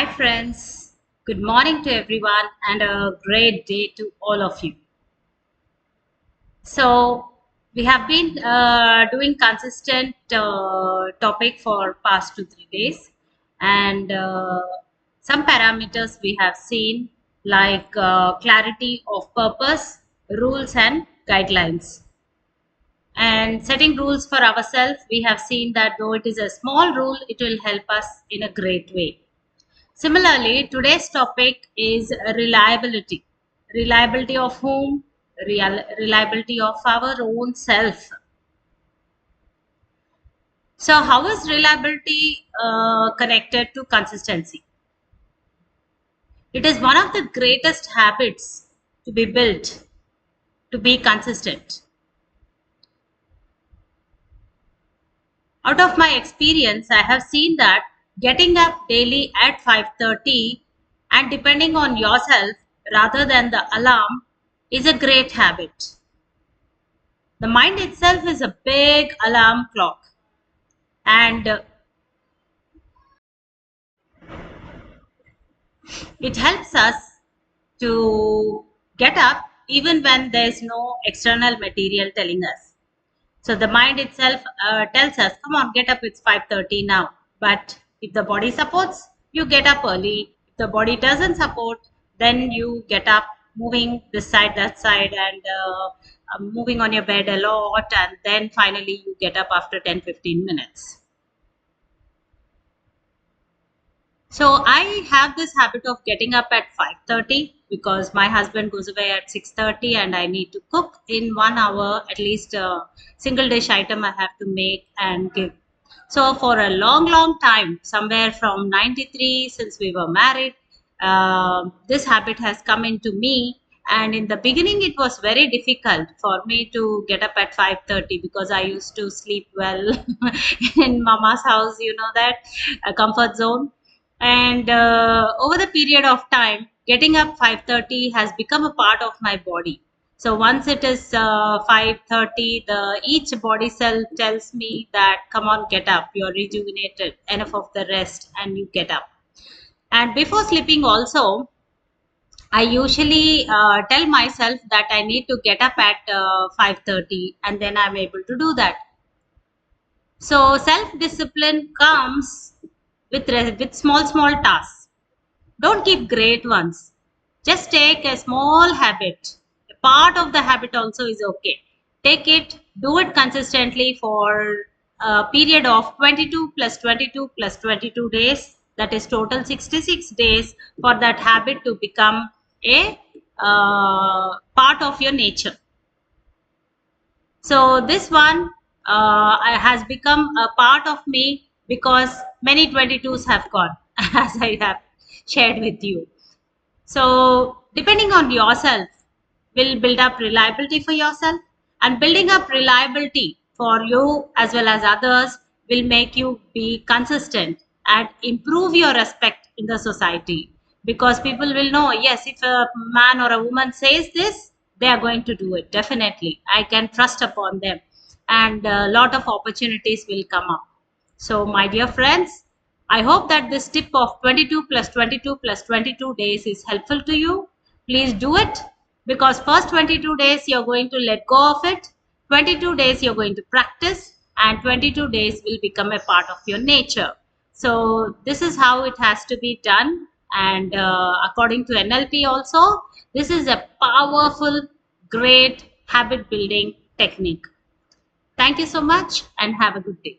Hi, friends. Good morning to everyone and a great day to all of you. So, we have been doing consistent topic for past 2 3 days, and some parameters we have seen like clarity of purpose, rules, and guidelines. And setting rules for ourselves, we have seen that though it is a small rule, it will help us in a great way. Similarly, today's topic is reliability. Reliability of whom? Reliability of our own self. So, how is reliability connected to consistency? It is one of the greatest habits to be built to be consistent. Out of my experience, I have seen that getting up daily at 5:30 and depending on yourself rather than the alarm is a great habit. The mind itself is a big alarm clock, and it helps us to get up even when there's no external material telling us. So the mind itself tells us, "Come on, get up. It's 5:30 now." But if the body supports, you get up early. If the body doesn't support, then you get up, moving this side, that side, and moving on your bed a lot, and then finally you get up after 10 15 minutes. So I have this habit of getting up at 5:30 because my husband goes away at 6:30 and I need to cook in 1 hour at least a single dish item I have to make and give. So for a long time, somewhere from 93 since we were married, this habit has come into me. And in the beginning, it was very difficult for me to get up at 5:30 because I used to sleep well in mama's house, you know that, a comfort zone. And over the period of time, getting up 5:30 has become a part of my body. So once it is 5:30, the each body cell tells me that, come on, get up, you're rejuvenated, enough of the rest, and you get up. And before sleeping also, I usually tell myself that I need to get up at 5:30, and then I'm able to do that. So self discipline comes with small tasks. Don't keep great ones. Just take a small habit. A part of the habit also is okay. Take it, do it consistently for a period of 22 plus 22 plus 22 days. That is total 66 days for that habit to become a part of your nature. So this one has become a part of me because many 22s have gone, as I have shared with you. So depending on yourself will build up reliability for yourself, and building up reliability for you as well as others will make you be consistent and improve your respect in the society, because people will know, yes, if a man or a woman says this, they are going to do it. Definitely, I can trust upon them, and a lot of opportunities will come up. So my dear friends, I hope that this tip of 22 plus 22 plus 22 days is helpful to you. Please do it, because first 22 days you're going to let go of it, 22 days you're going to practice, and 22 days will become a part of your nature. So this is how it has to be done, and according to NLP also, this is a powerful, great habit building technique. Thank you so much and have a good day.